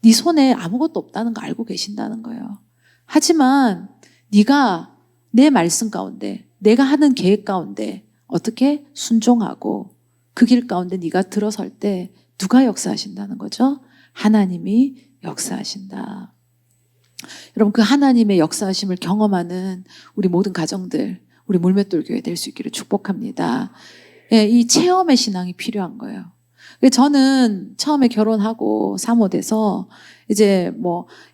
네 손에 아무것도 없다는 거 알고 계신다는 거예요. 하지만 네가 내 말씀 가운데, 내가 하는 계획 가운데 어떻게 순종하고 그 길 가운데 네가 들어설 때 누가 역사하신다는 거죠? 하나님이 역사하신다. 여러분, 그 하나님의 역사하심을 경험하는 우리 모든 가정들, 우리 물맷돌 교회 될 수 있기를 축복합니다. 예, 이 체험의 신앙이 필요한 거예요. 저는 처음에 결혼하고 사모돼서 이제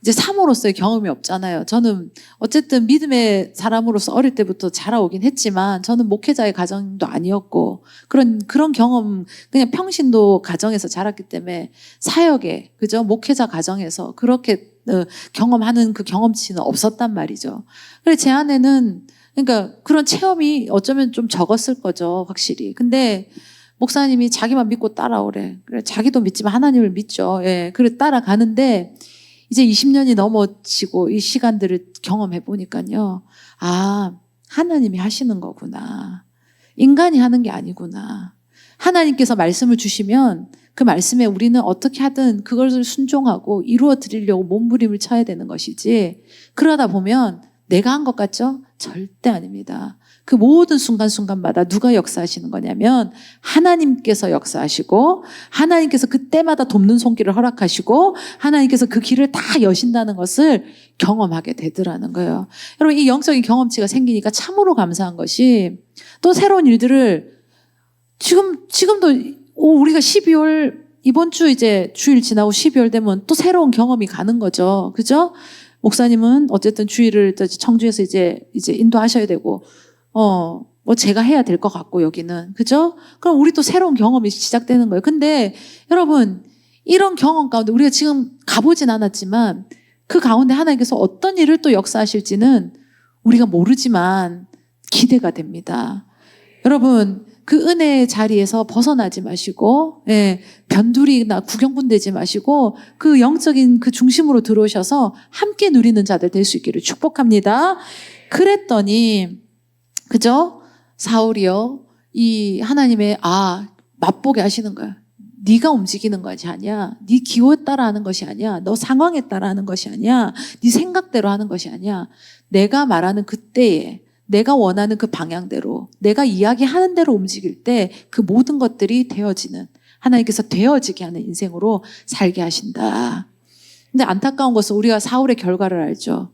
사모로서의 경험이 없잖아요. 저는 어쨌든 믿음의 사람으로서 어릴 때부터 자라오긴 했지만 저는 목회자의 가정도 아니었고 그런 경험, 그냥 평신도 가정에서 자랐기 때문에 사역에, 그죠? 목회자 가정에서 그렇게 경험하는 그 경험치는 없었단 말이죠. 그래서 제 안에는 그러니까 그런 체험이 어쩌면 좀 적었을 거죠, 확실히. 근데 목사님이 자기만 믿고 따라오래. 그래, 자기도 믿지만 하나님을 믿죠. 예. 그래, 따라가는데, 이제 20년이 넘어지고 이 시간들을 경험해 보니까요. 아, 하나님이 하시는 거구나. 인간이 하는 게 아니구나. 하나님께서 말씀을 주시면 그 말씀에 우리는 어떻게 하든 그것을 순종하고 이루어 드리려고 몸부림을 쳐야 되는 것이지. 그러다 보면 내가 한 것 같죠? 절대 아닙니다. 그 모든 순간순간마다 누가 역사하시는 거냐면 하나님께서 역사하시고 하나님께서 그때마다 돕는 손길을 허락하시고 하나님께서 그 길을 다 여신다는 것을 경험하게 되더라는 거예요. 여러분, 이 영적인 경험치가 생기니까 참으로 감사한 것이 또 새로운 일들을 지금도 우리가 12월 이번 주 이제 주일 지나고 12월 되면 또 새로운 경험이 가는 거죠. 그죠? 목사님은 어쨌든 주일을 청주에서 이제 인도하셔야 되고 제가 해야 될 것 같고, 여기는. 그죠? 그럼 우리 또 새로운 경험이 시작되는 거예요. 근데 여러분, 이런 경험 가운데 우리가 지금 가보진 않았지만 그 가운데 하나님께서 어떤 일을 또 역사하실지는 우리가 모르지만 기대가 됩니다. 여러분, 그 은혜의 자리에서 벗어나지 마시고, 변두리나 구경꾼되지 마시고, 그 영적인 그 중심으로 들어오셔서 함께 누리는 자들 될 수 있기를 축복합니다. 그랬더니, 그죠? 사울이요, 이 하나님의, 맛보게 하시는 거야. 네가 움직이는 것이 아니야. 네 기호에 따라 하는 것이 아니야. 너 상황에 따라 하는 것이 아니야. 네 생각대로 하는 것이 아니야. 내가 말하는 그때에, 내가 원하는 그 방향대로, 내가 이야기하는 대로 움직일 때 그 모든 것들이 되어지는, 하나님께서 되어지게 하는 인생으로 살게 하신다. 근데 안타까운 것은 우리가 사울의 결과를 알죠.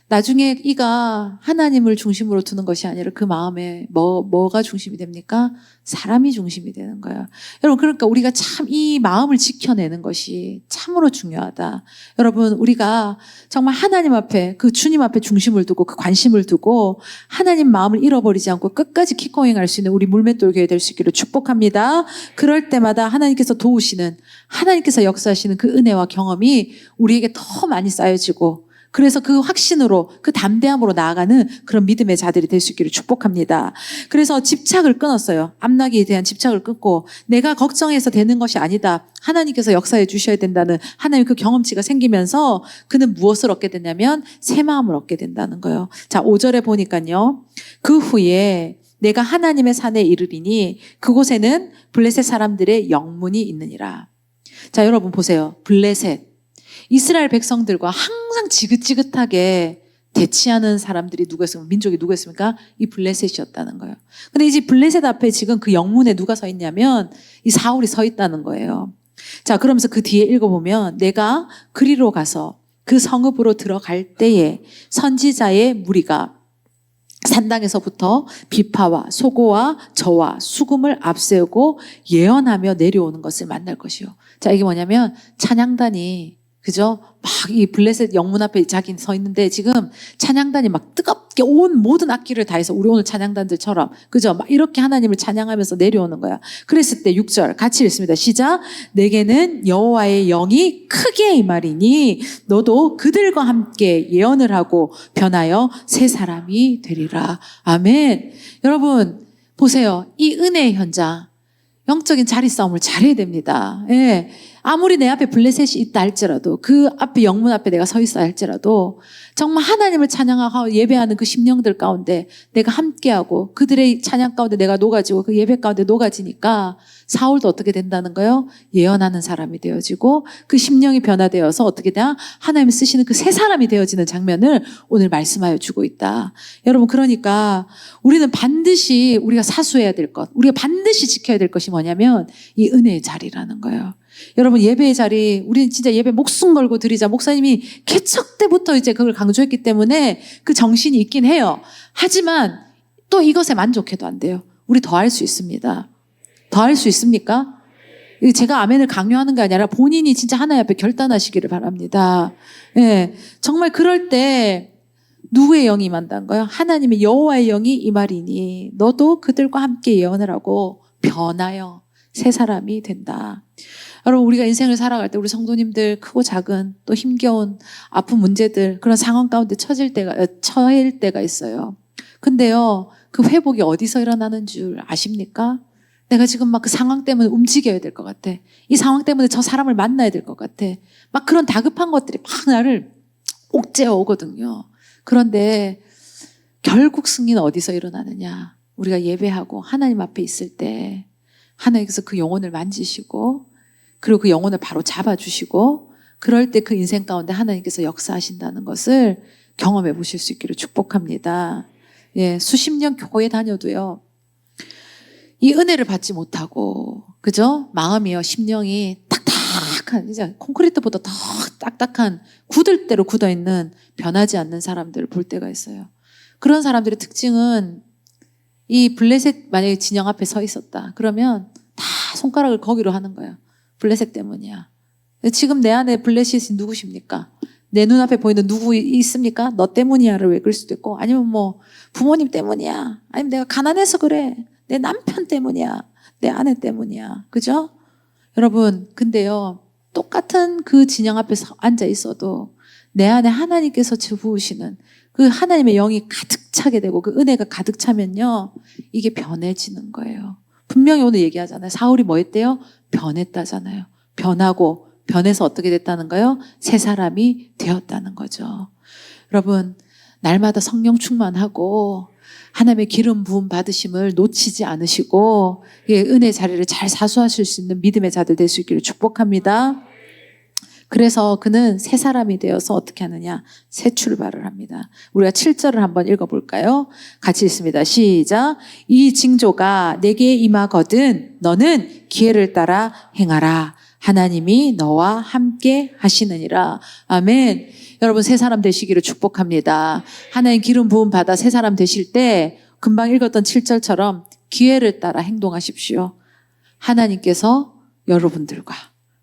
나중에 이가 하나님을 중심으로 두는 것이 아니라 그 마음에 뭐가 중심이 됩니까? 사람이 중심이 되는 거예요. 여러분, 그러니까 우리가 참 이 마음을 지켜내는 것이 참으로 중요하다. 여러분, 우리가 정말 하나님 앞에, 그 주님 앞에 중심을 두고 그 관심을 두고 하나님 마음을 잃어버리지 않고 끝까지 킥고잉할 수 있는 우리 물맷돌 교회 될 수 있기를 축복합니다. 그럴 때마다 하나님께서 도우시는, 하나님께서 역사하시는 그 은혜와 경험이 우리에게 더 많이 쌓여지고, 그래서 그 확신으로, 그 담대함으로 나아가는 그런 믿음의 자들이 될 수 있기를 축복합니다. 그래서 집착을 끊었어요. 암나기에 대한 집착을 끊고 내가 걱정해서 되는 것이 아니다. 하나님께서 역사해 주셔야 된다는 하나님의 그 경험치가 생기면서 그는 무엇을 얻게 됐냐면 새 마음을 얻게 된다는 거예요. 자, 5절에 보니까요. 그 후에 내가 하나님의 산에 이르리니 그곳에는 블레셋 사람들의 영문이 있느니라. 자, 여러분 보세요. 블레셋. 이스라엘 백성들과 항상 지긋지긋하게 대치하는 사람들이 누구였습니까? 민족이 누구였습니까? 이 블레셋이었다는 거예요. 근데 이제 블레셋 앞에 지금 그 영문에 누가 서 있냐면 이 사울이 서 있다는 거예요. 자, 그러면서 그 뒤에 읽어보면 내가 그리로 가서 그 성읍으로 들어갈 때에 선지자의 무리가 산당에서부터 비파와 소고와 저와 수금을 앞세우고 예언하며 내려오는 것을 만날 것이요. 자, 이게 뭐냐면 찬양단이 그죠? 막 이 블레셋 영문 앞에 자기는 서 있는데 지금 찬양단이 막 뜨겁게 온 모든 악기를 다해서 우리 오늘 찬양단들처럼 그죠? 막 이렇게 하나님을 찬양하면서 내려오는 거야. 그랬을 때 6절 같이 읽습니다. 시작. 내게는 여호와의 영이 크게 임하리니 너도 그들과 함께 예언을 하고 변하여 새 사람이 되리라. 아멘. 여러분 보세요. 이 은혜의 현장 영적인 자리 싸움을 잘해야 됩니다. 예. 아무리 내 앞에 블레셋이 있다 할지라도 그 앞에 영문 앞에 내가 서 있어 할지라도 정말 하나님을 찬양하고 예배하는 그 심령들 가운데 내가 함께하고 그들의 찬양 가운데 내가 녹아지고 그 예배 가운데 녹아지니까 사울도 어떻게 된다는 거요? 예언하는 사람이 되어지고 그 심령이 변화되어서 어떻게 되냐? 하나님이 쓰시는 그 새 사람이 되어지는 장면을 오늘 말씀하여 주고 있다. 여러분 그러니까 우리는 반드시 우리가 사수해야 될 것, 우리가 반드시 지켜야 될 것이 뭐냐면 이 은혜의 자리라는 거예요. 여러분 예배의 자리 우리는 진짜 예배 목숨 걸고 드리자. 목사님이 개척 때부터 이제 그걸 강조했기 때문에 그 정신이 있긴 해요. 하지만 또 이것에 만족해도 안 돼요. 우리 더 할 수 있습니다. 더 할 수 있습니까? 제가 아멘을 강요하는 게 아니라 본인이 진짜 하나님 앞에 결단하시기를 바랍니다. 예, 정말 그럴 때 누구의 영이 임한다는 거예요? 하나님의 여호와의 영이 임하리니 너도 그들과 함께 예언을 하고 변하여 새 사람이 된다. 여러분 우리가 인생을 살아갈 때 우리 성도님들 크고 작은 또 힘겨운 아픈 문제들 그런 상황 가운데 처일 때가 있어요. 근데요 그 회복이 어디서 일어나는 줄 아십니까? 내가 지금 막 그 상황 때문에 움직여야 될 것 같아. 이 상황 때문에 저 사람을 만나야 될 것 같아. 막 그런 다급한 것들이 막 나를 옥죄어 오거든요. 그런데 결국 승리는 어디서 일어나느냐? 우리가 예배하고 하나님 앞에 있을 때 하나님께서 그 영혼을 만지시고 그리고 그 영혼을 바로 잡아주시고 그럴 때 그 인생 가운데 하나님께서 역사하신다는 것을 경험해 보실 수 있기를 축복합니다. 예, 수십 년 교회 다녀도요. 이 은혜를 받지 못하고 그죠? 마음이요 심령이 딱딱한 이제 콘크리트보다 더 딱딱한 굳을 대로 굳어있는 변하지 않는 사람들을 볼 때가 있어요. 그런 사람들의 특징은 이 블레셋 만약에 진영 앞에 서 있었다 그러면 다 손가락을 거기로 하는 거예요. 블레셋 때문이야. 지금 내 안에 블레셋이 누구십니까? 내 눈앞에 보이는 누구 있습니까? 너 때문이야를 왜 그럴 수도 있고 아니면 뭐 부모님 때문이야 아니면 내가 가난해서 그래 내 남편 때문이야 내 아내 때문이야 그죠? 여러분 근데요 똑같은 그 진영 앞에 앉아 있어도 내 안에 하나님께서 부으시는 그 하나님의 영이 가득 차게 되고 그 은혜가 가득 차면요 이게 변해지는 거예요. 분명히 오늘 얘기하잖아요. 사울이 뭐 했대요? 변했다잖아요. 변하고 변해서 어떻게 됐다는 거요? 새 사람이 되었다는 거죠. 여러분 날마다 성령 충만하고 하나님의 기름 부음 받으심을 놓치지 않으시고 은혜 자리를 잘 사수하실 수 있는 믿음의 자들 될 수 있기를 축복합니다. 그래서 그는 새 사람이 되어서 어떻게 하느냐? 새 출발을 합니다. 우리가 7절을 한번 읽어볼까요? 같이 읽습니다. 시작. 이 징조가 내게 임하거든 너는 기회를 따라 행하라. 하나님이 너와 함께 하시느니라. 아멘. 여러분 새 사람 되시기를 축복합니다. 하나님 기름 부음 받아 새 사람 되실 때 금방 읽었던 7절처럼 기회를 따라 행동하십시오. 하나님께서 여러분들과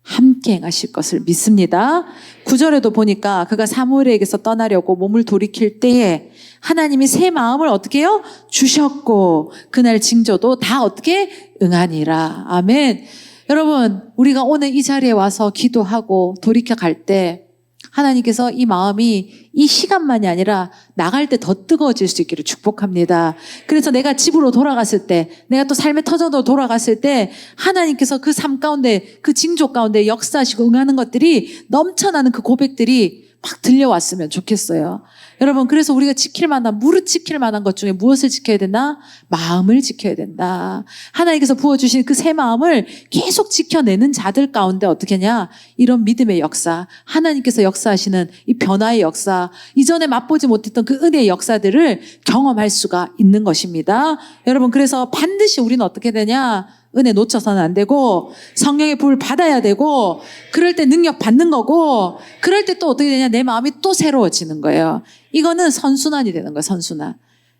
함께 행하실 것을 믿습니다. 9절에도 보니까 그가 사무엘에게서 떠나려고 몸을 돌이킬 때에 하나님이 새 마음을 어떻게 해요? 주셨고 그날 징조도 다 어떻게 응하니라. 아멘. 여러분 우리가 오늘 이 자리에 와서 기도하고 돌이켜 갈 때 하나님께서 이 마음이 이 시간만이 아니라 나갈 때 더 뜨거워질 수 있기를 축복합니다. 그래서 내가 집으로 돌아갔을 때 내가 또 삶의 터전으로 돌아갔을 때 하나님께서 그 삶 가운데 그 징조 가운데 역사하시고 응하는 것들이 넘쳐나는 그 고백들이 막 들려왔으면 좋겠어요. 여러분 그래서 우리가 지킬 만한 무릇 지킬 만한 것 중에 무엇을 지켜야 되나? 마음을 지켜야 된다. 하나님께서 부어주신 그 새 마음을 계속 지켜내는 자들 가운데 어떻게 하냐? 이런 믿음의 역사, 하나님께서 역사하시는 이 변화의 역사, 이전에 맛보지 못했던 그 은혜의 역사들을 경험할 수가 있는 것입니다. 여러분 그래서 반드시 우리는 어떻게 되냐? 은혜 놓쳐서는 안 되고 성령의 불을 받아야 되고 그럴 때 능력 받는 거고 그럴 때 또 어떻게 되냐? 내 마음이 또 새로워지는 거예요. 이거는 선순환이 되는 거예요. 선순환.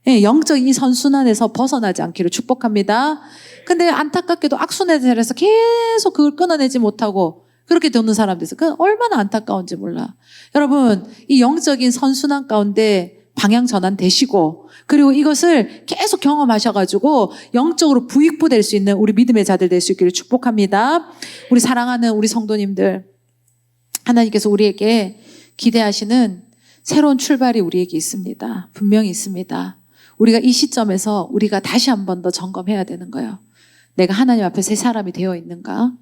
예, 영적인 이 선순환에서 벗어나지 않기를 축복합니다. 근데 안타깝게도 악순환에서 계속 그걸 끊어내지 못하고 그렇게 되는 사람들 있어요. 그 얼마나 안타까운지 몰라. 여러분, 이 영적인 선순환 가운데 방향 전환 되시고, 그리고 이것을 계속 경험하셔가지고 영적으로 부익부될 수 있는 우리 믿음의 자들 될 수 있기를 축복합니다. 우리 사랑하는 우리 성도님들, 하나님께서 우리에게 기대하시는 새로운 출발이 우리에게 있습니다. 분명히 있습니다. 우리가 이 시점에서 우리가 다시 한 번 더 점검해야 되는 거예요. 내가 하나님 앞에 새 사람이 되어 있는가?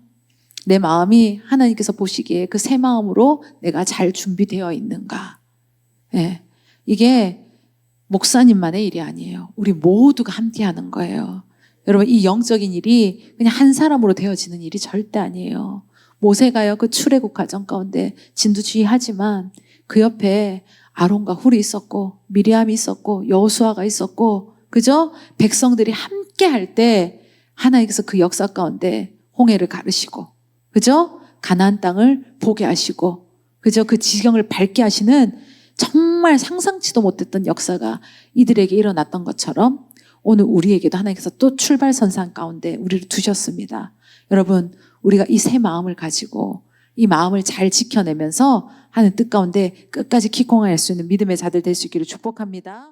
내 마음이 하나님께서 보시기에 그 새 마음으로 내가 잘 준비되어 있는가? 예. 이게 목사님만의 일이 아니에요. 우리 모두가 함께 하는 거예요. 여러분, 이 영적인 일이 그냥 한 사람으로 되어지는 일이 절대 아니에요. 모세가요, 그 출애굽 과정 가운데 진두지휘하지만 그 옆에 아론과 훌이 있었고 미리암이 있었고 여호수아가 있었고, 그죠? 백성들이 함께 할 때 하나님께서 그 역사 가운데 홍해를 가르시고, 그죠? 가나안 땅을 보게 하시고, 그죠? 그 지경을 밟게 하시는 정말 상상치도 못했던 역사가 이들에게 일어났던 것처럼 오늘 우리에게도 하나님께서 또 출발선상 가운데 우리를 두셨습니다. 여러분, 우리가 이 새 마음을 가지고 이 마음을 잘 지켜내면서 하는 뜻 가운데 끝까지 기공할 수 있는 믿음의 자들 될 수 있기를 축복합니다.